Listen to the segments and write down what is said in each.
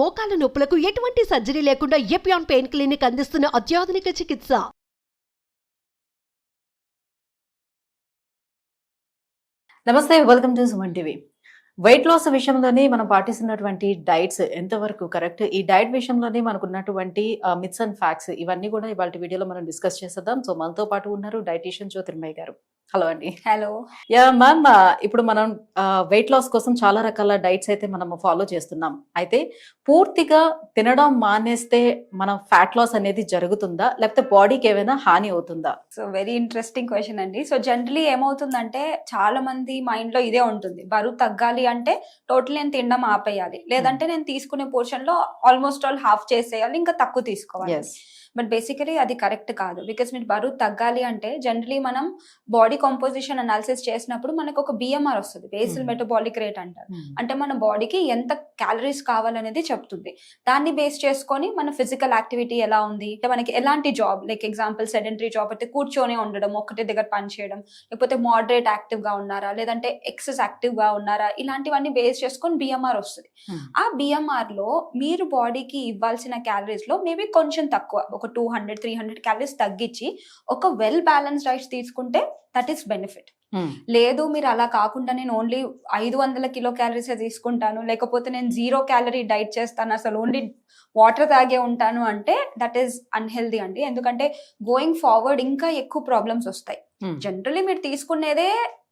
మోకాల నొప్పులకు ఎటువంటి సర్జరీ లేకుండా ఎపియాన్ పెయిన్ క్లినిక్ అందిస్తున్న అత్యాధునిక చికిత్స. నమస్తే, welcome to Suman TV. Weight loss విషయంలోనే మనం పాటిస్తున్నటువంటి డైట్స్ ఎంతవరకు కరెక్ట్, ఈ డైట్ విషయంలోనే మనకున్నటువంటి మిత్స్ అండ్ ఫ్యాక్ట్స్ ఇవన్నీ కూడా ఇవాళ వీడియోలో మనం డిస్కస్ చేసేద్దాం. సో మనతో పాటు ఉన్నారు డైటీషియన్ జ్యోతిర్మయ్య గారు. హలో అండి. హలో. యా మ్యామ్, ఇప్పుడు మనం వెయిట్ లాస్ కోసం చాలా రకాల డైట్స్ అయితే మనం ఫాలో చేస్తున్నాం. అయితే పూర్తిగా తినడం మానేస్తే మనం ఫ్యాట్ లాస్ అనేది జరుగుతుందా, లేకపోతే బాడీకి ఏమైనా హాని అవుతుందా? సో వెరీ ఇంట్రెస్టింగ్ క్వశ్చన్ అండి. సో జనరలీ ఏమవుతుందంటే చాలా మంది మైండ్ లో ఇదే ఉంటుంది, బరువు తగ్గాలి అంటే టోటల్ నేను తినడం ఆపేయాలి, లేదంటే నేను తీసుకునే పోర్షన్ లో ఆల్మోస్ట్ ఆల్ హాఫ్ చేసేయాలి, ఇంకా తక్కువ తీసుకోవాలి. బట్ బేసికలీ అది కరెక్ట్ కాదు. బికాస్ మీరు బరువు తగ్గాలి అంటే జనరలీ మనం బాడీ కాంపోజిషన్ అనాలిసిస్ చేసినప్పుడు మనకు ఒక బిఎంఆర్ వస్తుంది, బేసిల్ మెటబాలిక్ రేట్ అంటారు. అంటే మన బాడీకి ఎంత క్యాలరీస్ కావాలనేది చెప్తుంది. దాన్ని బేస్ చేసుకొని మన ఫిజికల్ యాక్టివిటీ ఎలా ఉంది, అంటే మనకి ఎలాంటి job, like example sedentary job అయితే కూర్చొని ఉండడం, ఒకటి దగ్గర పని చేయడం, లేకపోతే మోడరేట్ యాక్టివ్ గా ఉన్నారా, లేదంటే ఎక్సెస్ యాక్టివ్ గా ఉన్నారా, ఇలాంటివన్నీ బేస్ చేసుకొని బిఎంఆర్ వస్తుంది. ఆ బిఎంఆర్ లో మీరు బాడీకి ఇవ్వాల్సిన క్యాలరీస్ లో మేబీ కొంచెం తక్కువ, ఒక 200-300 క్యాలరీస్ తగ్గించి ఒక వెల్ బ్యాలెన్స్ డైట్ తీసుకుంటే దట్ ఈస్ బెనిఫిట్. లేదు మీరు అలా కాకుండా నేను ఓన్లీ 500 కిలో క్యాలరీస్ తీసుకుంటాను, లేకపోతే నేను 0 క్యాలరీ డైట్ చేస్తాను, అసలు ఓన్లీ వాటర్ తాగే ఉంటాను అంటే దట్ ఈస్ అన్హెల్దీ అండి. ఎందుకంటే గోయింగ్ ఫార్వర్డ్ ఇంకా ఎక్కువ ప్రాబ్లమ్స్ వస్తాయి. జనరలీ మీరు తీసుకునేదే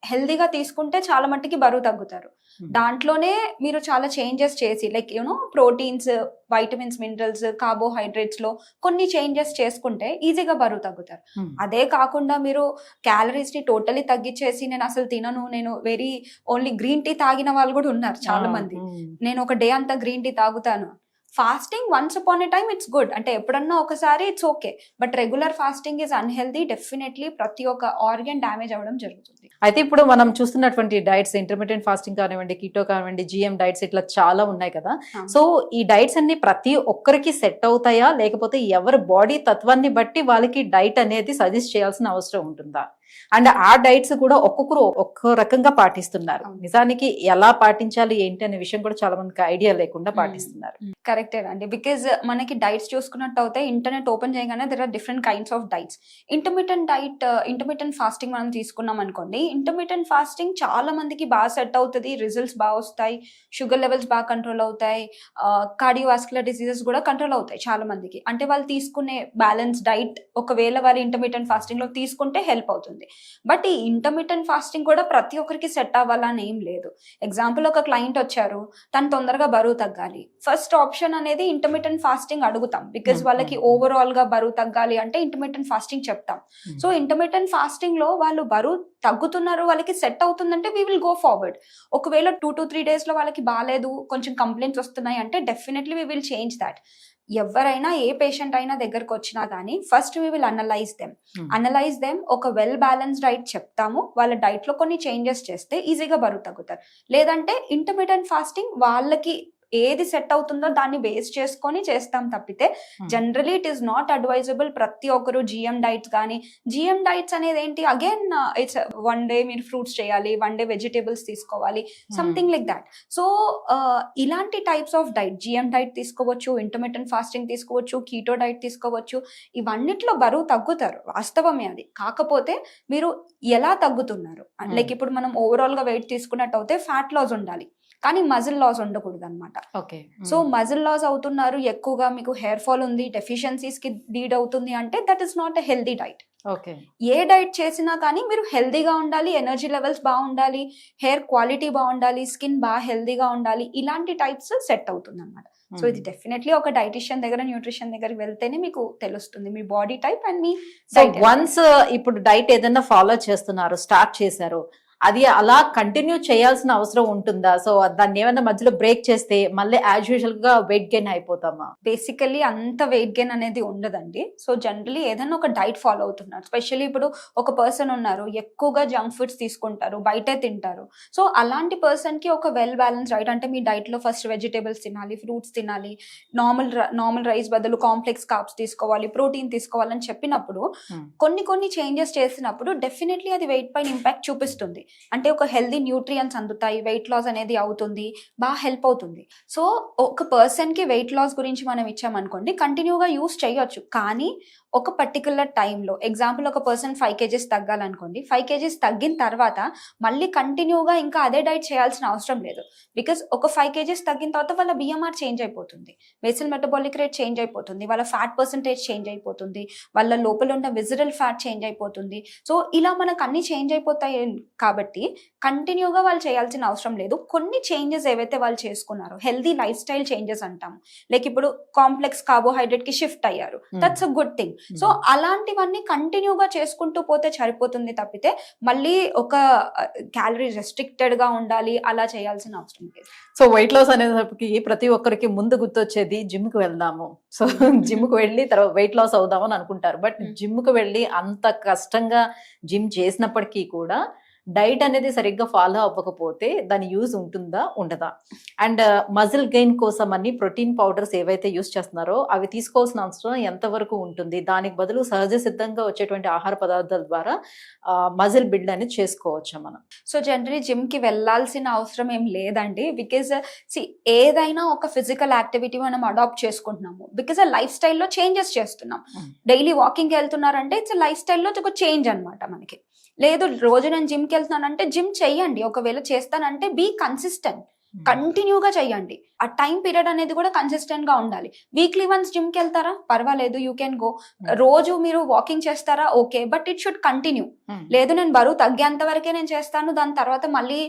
హెల్దీగా తీసుకుంటే చాలా మట్టికి బరువు తగ్గుతారు. దాంట్లోనే మీరు చాలా చేంజెస్ చేసి, like you know proteins, vitamins, minerals, carbohydrates లో కొన్ని చేంజెస్ చేసుకుంటే ఈజీగా బరువు తగ్గుతారు. అదే కాకుండా మీరు క్యాలరీస్ ని టోటలీ తగ్గించేసి నేను అసలు తినను, నేను వెరీ ఓన్లీ గ్రీన్ టీ తాగిన వాళ్ళు కూడా ఉన్నారు చాలా మంది. నేను ఒక డే అంతా గ్రీన్ టీ తాగుతాను. Fasting once upon a time it's good, అంటే ఎప్పుడన్నా ఒకసారి it's okay, but regular fasting is unhealthy. Definitely ప్రతి ఒక్క ఆర్గన్ డ్యామేజ్ అవ్వడం జరుగుతుంది. అయితే ఇప్పుడు మనం చూస్తున్నటువంటి డైట్స్, ఇంటర్మీడియట్ ఫాస్టింగ్ కానివ్వండి, కీటో కానివ్వండి, జిఎం డైట్స్, ఇట్లా చాలా ఉన్నాయి కదా. సో ఈ డైట్స్ అన్ని ప్రతి ఒక్కరికి సెట్ అవుతాయా, లేకపోతే ఎవరి బాడీ తత్వాన్ని బట్టి వాళ్ళకి డైట్ అనేది సజెస్ట్ చేయాల్సిన అవసరం ఉంటుందా? అండ్ ఆ డైట్స్ కూడా ఒక్కొక్కరు ఒక్కో రకంగా పాటిస్తున్నారు. నిజానికి ఎలా పాటించాలి ఏంటి అనే విషయం కూడా చాలా మందికి ఐడియా లేకుండా పాటిస్తున్నారు. కరెక్టే అండి. బికాజ్ మనకి డైట్స్ చూసుకున్నట్టు అయితే ఇంటర్నెట్ ఓపెన్ చేయగానే there are different kinds of diets. Intermediate diet, intermediate fasting మనం తీసుకున్నాం అనుకోండి, ఇంటర్మీడియట్ ఫాస్టింగ్ చాలా మందికి బాగా సెట్ అవుతుంది, రిజల్ట్స్ బాగా వస్తాయి, షుగర్ లెవెల్స్ బాగా కంట్రోల్ అవుతాయి, కార్డియోవాస్కులర్ డిసీజెస్ కూడా కంట్రోల్ అవుతాయి చాలా మందికి. అంటే వాళ్ళు తీసుకునే బ్యాలెన్స్ డైట్ ఒకవేళ వాళ్ళు ఇంటర్మీడియట్ ఫాస్టింగ్ లో తీసుకుంటే హెల్ప్ అవుతుంది. బట్ ఈ ఇంటర్మీడియట్ ఫాస్టింగ్ కూడా ప్రతి ఒక్కరికి సెట్ అవ్వాలని ఏం లేదు. ఎగ్జాంపుల్, ఒక క్లయింట్ వచ్చారు, తను తొందరగా బరువు తగ్గాలి, ఫస్ట్ ఆప్షన్ అనేది ఇంటర్మీడియట్ ఫాస్టింగ్ అడుగుతాం. బికాజ్ వాళ్ళకి ఓవరాల్ గా బరువు తగ్గాలి అంటే ఇంటర్మీడియట్ ఫాస్టింగ్ చెప్తాం. సో ఇంటర్మీడియట్ ఫాస్టింగ్ లో వాళ్ళు బరువు తగ్గుతున్నారు, వాళ్ళకి సెట్ అవుతుందంటే వీ విల్ గో ఫార్వర్డ్. ఒకవేళ 2 to 3 days లో వాళ్ళకి బాగాలేదు, కొంచెం కంప్లైంట్స్ వస్తున్నాయి అంటే definitely we will change that. ఎవరైనా ఏ పేషెంట్ అయినా దగ్గరకు వచ్చినా కానీ first we will analyse them. ఒక వెల్ బ్యాలెన్స్ డైట్ చెప్తాము, వాళ్ళ డైట్ లో కొన్ని చేంజెస్ చేస్తే ఈజీగా బరువు తగ్గుతారు. లేదంటే ఇంటర్మీడియట్ ఫాస్టింగ్ వాళ్ళకి ఏది సెట్ అవుతుందో దాన్ని బేస్ చేసుకొని చేస్తాం తప్పితే generally it is not advisable ప్రతి ఒక్కరు జిఎం డైట్స్ కానీ. జిఎం డైట్స్ అనేది ఏంటి, అగైన్ ఇట్స్ వన్ డే మీరు ఫ్రూట్స్ చేయాలి, వన్ డే వెజిటేబుల్స్ తీసుకోవాలి, సంథింగ్ లైక్ దాట్. సో ఇలాంటి types of diet, GM diet తీసుకోవచ్చు, ఇంటర్మీడియట్ ఫాస్టింగ్ తీసుకోవచ్చు, కీటో డైట్ తీసుకోవచ్చు. ఇవన్నిట్లో బరువు తగ్గుతారు, వాస్తవమే అది. కాకపోతే మీరు ఎలా తగ్గుతున్నారు, లైక్ ఇప్పుడు మనం ఓవరాల్ గా వెయిట్ తీసుకున్నట్టు అయితే ఫ్యాట్ లాస్ ఉండాలి, కానీ మజిల్ లాస్ ఉండకూడదు అనమాట. సో మజిల్ లాస్ అవుతున్నారు, ఎక్కువగా మీకు హెయిర్ ఫాల్ ఉంది, డెఫిషియన్సీస్ కి లీడ్ అవుతుంది అంటే that is not a healthy diet. A diet చేసినా కానీ మీరు హెల్దీగా ఉండాలి, ఎనర్జీ లెవెల్స్ బాగుండాలి, హెయిర్ క్వాలిటీ బాగుండాలి, స్కిన్ బాగా హెల్దీగా ఉండాలి, ఇలాంటి టైప్స్ సెట్ అవుతుంది అనమాట. సో ఇది డెఫినెట్లీ ఒక డైటిషియన్ దగ్గర, న్యూట్రిషన్ దగ్గరికి వెళ్తేనే మీకు తెలుస్తుంది మీ బాడీ టైప్ అండ్ మీ డైట్. వన్స్ ఇప్పుడు డైట్ ఏదైనా ఫాలో చేస్తున్నారు, స్టార్ట్ చేశారు, అది అలా కంటిన్యూ చేయాల్సిన అవసరం ఉంటుందా? సో దాన్ని ఏమైనా మధ్యలో బ్రేక్ చేస్తే మళ్ళీ యాజ్ యూజువల్ గా వెయిట్ గెయిన్ అయిపోతామా? బేసికల్లీ అంత వెయిట్ గెయిన్ అనేది ఉండదండి. సో జనరలీ ఏదైనా ఒక డైట్ ఫాలో అవుతున్నారు, స్పెషల్లీ ఇప్పుడు ఒక పర్సన్ ఉన్నారు ఎక్కువగా జంక్ ఫుడ్స్ తీసుకుంటారు, బయటే తింటారు. సో అలాంటి పర్సన్ కి ఒక వెల్ బ్యాలెన్స్ డైట్, అంటే మీ డైట్ లో ఫస్ట్ వెజిటేబుల్స్ తినాలి, ఫ్రూట్స్ తినాలి, నార్మల్ రైస్ బదులు కాంప్లెక్స్ కార్బ్స్ తీసుకోవాలి, ప్రోటీన్ తీసుకోవాలని చెప్పినప్పుడు కొన్ని చేంజెస్ చేసినప్పుడు డెఫినెట్లీ అది వెయిట్ పైన ఇంపాక్ట్ చూపిస్తుంది. అంటే ఒక హెల్దీ న్యూట్రియన్స్ అందుతాయి, వెయిట్ లాస్ అనేది అవుతుంది, బాగా హెల్ప్ అవుతుంది. సో ఒక పర్సన్కి వెయిట్ లాస్ గురించి మనం ఇచ్చామనుకోండి, కంటిన్యూగా యూస్ చేయొచ్చు. కానీ ఒక పర్టికులర్ టైంలో, ఎగ్జాంపుల్ ఒక పర్సన్ 5 kgs తగ్గాలనుకోండి, 5 kgs తగ్గిన తర్వాత మళ్ళీ కంటిన్యూగా ఇంకా అదే డైట్ చేయాల్సిన అవసరం లేదు. బికాస్ ఒక 5 kgs తగ్గిన తర్వాత వాళ్ళ బిఎంఆర్ చేంజ్ అయిపోతుంది, బేసల్ మెటబాలిక్ రేట్ చేంజ్ అయిపోతుంది, వాళ్ళ ఫ్యాట్ పర్సంటేజ్ చేంజ్ అయిపోతుంది, వాళ్ళ లోపల ఉన్న విజరల్ ఫ్యాట్ చేంజ్ అయిపోతుంది. సో ఇలా మనకు అన్ని చేంజ్ అయిపోతాయి కాబట్టి కంటిన్యూగా వాళ్ళు చేయాల్సిన అవసరం లేదు. కొన్ని చేంజెస్ ఏవైతే వాళ్ళు చేసుకున్నారో, హెల్దీ లైఫ్ స్టైల్ చేంజెస్ అంటాము, లైక్ ఇప్పుడు కాంప్లెక్స్ కార్బోహైడ్రేట్ కి షిఫ్ట్ అయ్యారు, that's a good thing. So అలాంటివన్నీ కంటిన్యూగా చేసుకుంటూ పోతే సరిపోతుంది తప్పితే మళ్ళీ ఒక క్యాలరీ రెస్ట్రిక్టెడ్ గా ఉండాలి అలా చేయాల్సిన అవసరం లేదు. సో వెయిట్ లాస్ అనేసరికి ప్రతి ఒక్కరికి ముందు గుర్తొచ్చేది జిమ్ కి వెళ్దాము, సో జిమ్ కి వెళ్ళి తర్వాత వెయిట్ లాస్ అవుదామని అనుకుంటారు. బట్ జిమ్ కి వెళ్ళి అంత కష్టంగా జిమ్ చేసినప్పటికీ కూడా డైట్ అనేది సరిగ్గా ఫాలో అవ్వకపోతే దాని యూజ్ ఉంటుందా ఉండదా? అండ్ మజిల్ గెయిన్ కోసం అని ప్రోటీన్ పౌడర్స్ ఏవైతే యూజ్ చేస్తున్నారో అవి తీసుకోవాల్సిన అవసరం ఎంతవరకు ఉంటుంది? దానికి బదులు సహజ సిద్ధంగా వచ్చేటువంటి ఆహార పదార్థాల ద్వారా మజిల్ బిల్డ్ అనేది చేసుకోవచ్చా మనం? సో జనరలీ జిమ్ కి వెళ్ళాల్సిన అవసరం ఏం లేదండి. బికాజ్ ఏదైనా ఒక ఫిజికల్ యాక్టివిటీ మనం అడాప్ట్ చేసుకుంటున్నాము, బికాజ్ ఆ లైఫ్ స్టైల్లో చేంజెస్ చేస్తున్నాం. డైలీ వాకింగ్కి వెళ్తున్నారంటే ఇట్స్ లైఫ్ స్టైల్లో ఒక చేంజ్ అనమాట మనకి. లేదు రోజు నేను జిమ్కి వెళ్తున్నానంటే జిమ్ చెయ్యండి, ఒకవేళ చేస్తానంటే బీ కన్సిస్టెంట్, కంటిన్యూగా చెయ్యండి. ఆ టైం పీరియడ్ అనేది కూడా కన్సిస్టెంట్ గా ఉండాలి. వీక్లీ వన్స్ జిమ్కి వెళ్తారా, పర్వాలేదు, యూ కెన్ గో. రోజు మీరు వాకింగ్ చేస్తారా, okay, but it should continue. లేదు నేను బరువు తగ్గేంత వరకే నేను చేస్తాను, దాని తర్వాత మళ్ళీ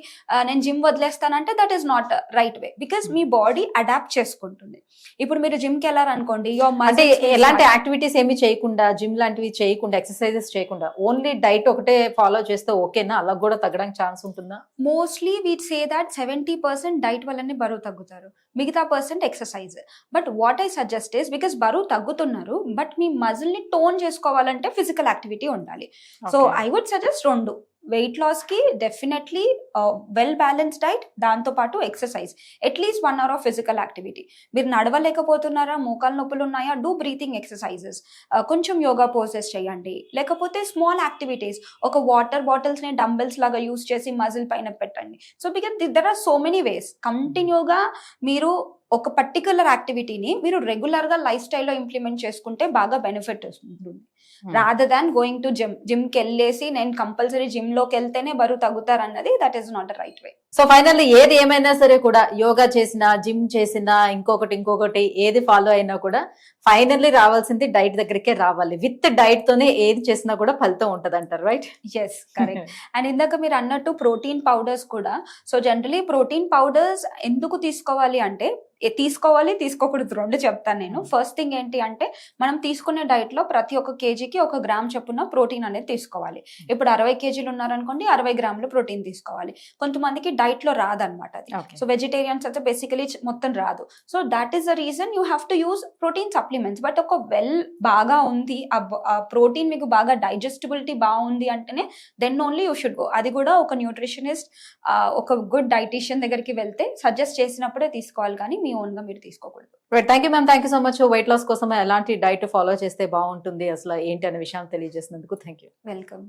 నేను జిమ్ వదిలేస్తానంటే that is not right way, because మీ బాడీ అడాప్ట్ చేసుకుంటుంది. ఇప్పుడు మీరు జిమ్కి వెళ్ళారనుకోండి, అంటే ఎలాంటి యాక్టివిటీస్ ఏమి చేయకుండా, జిమ్ లాంటివి చేయకుండా, ఎక్సర్సైజెస్ చేయకుండా ఓన్లీ డైట్ ఒకటే ఫాలో చేస్తే ఓకేనా? అలా కూడా తగ్గడానికి ఛాన్స్ ఉంటుందా? Mostly we say that 70% diet వల్లనే బరువు తగ్గుతారు, మిగతా % exercise. But what I suggest is, because బరువు తగ్గుతున్నారు బట్ మీ మజిల్ ని టోన్ చేసుకోవాలంటే ఫిజికల్ యాక్టివిటీ ఉండాలి. So I would suggest 2 weight loss కి డెఫినెట్లీ వెల్ బ్యాలెన్స్ డైట్, దాంతో పాటు exercise, at least 1 hour of physical activity. మీరు నడవలేకపోతున్నారా, మోకాలు నొప్పులు ఉన్నాయా, డూ బ్రీతింగ్ ఎక్సర్సైజెస్, కొంచెం యోగా పోసెస్ చేయండి. లేకపోతే స్మాల్ యాక్టివిటీస్, ఒక వాటర్ బాటిల్స్ ని డంబెల్స్ లాగా యూస్ చేసి మజిల్ పైన పెట్టండి. So because there are so many ways. కంటిన్యూగా మీరు ఒక పర్టికులర్ యాక్టివిటీని మీరు రెగ్యులర్ గా లైఫ్ స్టైల్లో ఇంప్లిమెంట్ చేసుకుంటే బాగా బెనిఫిట్ వస్తుంది, రాదర్ దాన్ గోయింగ్ టు జిమ్కి వెళ్ళేసి నేను కంపల్సరీ జిమ్ లోకి వెళ్తేనే బరువు తగ్గుతారు అన్నది that is not right way. So finally ఏది ఏమైనా సరే కూడా, యోగా చేసినా, జిమ్ చేసినా, ఇంకొకటి ఏది ఫాలో అయినా కూడా ఫైనల్లీ రావాల్సింది డైట్ దగ్గరికే రావాలి. విత్ డైట్ తోనే ఏది చేసినా కూడా ఫలితం ఉంటది అంటారు, రైట్? Yes, correct. అండ్ ఇందాక మీరు అన్నట్టు ప్రోటీన్ పౌడర్స్ కూడా. సో జనరలీ ప్రోటీన్ పౌడర్స్ ఎందుకు తీసుకోవాలి అంటే, తీసుకోకూడదు 2 చెప్తాను నేను. ఫస్ట్ థింగ్ ఏంటి అంటే, మనం తీసుకునే డైట్ లో ప్రతి ఒక్క కేజీకి 1 గ్రామ్ చొప్పున ప్రోటీన్ అనేది తీసుకోవాలి. ఇప్పుడు 60 kgs ఉన్నారనుకోండి, 60 grams ప్రోటీన్ తీసుకోవాలి. కొంతమందికి డైట్ లో రాదనమాట అది. సో వెజిటేరియన్స్ అయితే బేసికలీ మొత్తం రాదు. So that is the reason you have to use protein supplements. But ఒక బాగా ఉంది, ఆ ప్రోటీన్ మీకు బాగా డైజెస్టిబిలిటీ బాగుంది అంటేనే then only you should go. అది కూడా ఒక న్యూట్రిషనిస్ట్, ఒక గుడ్ డైటీషియన్ దగ్గరికి వెళ్తే సజెస్ట్ చేసినప్పుడే తీసుకోవాలి, కానీ మీ ఓన్ గా మీరు తీసుకోకూడదు. Thank you ma'am, thank you so much. Weight loss కోసం ఎలాంటి డైట్ ఫాలో చేస్తే బాగుంటుంది, అసలు ఏంటి అనే విషయం తెలియజేసినందుకు థ్యాంక్ యూ. వెల్కమ్.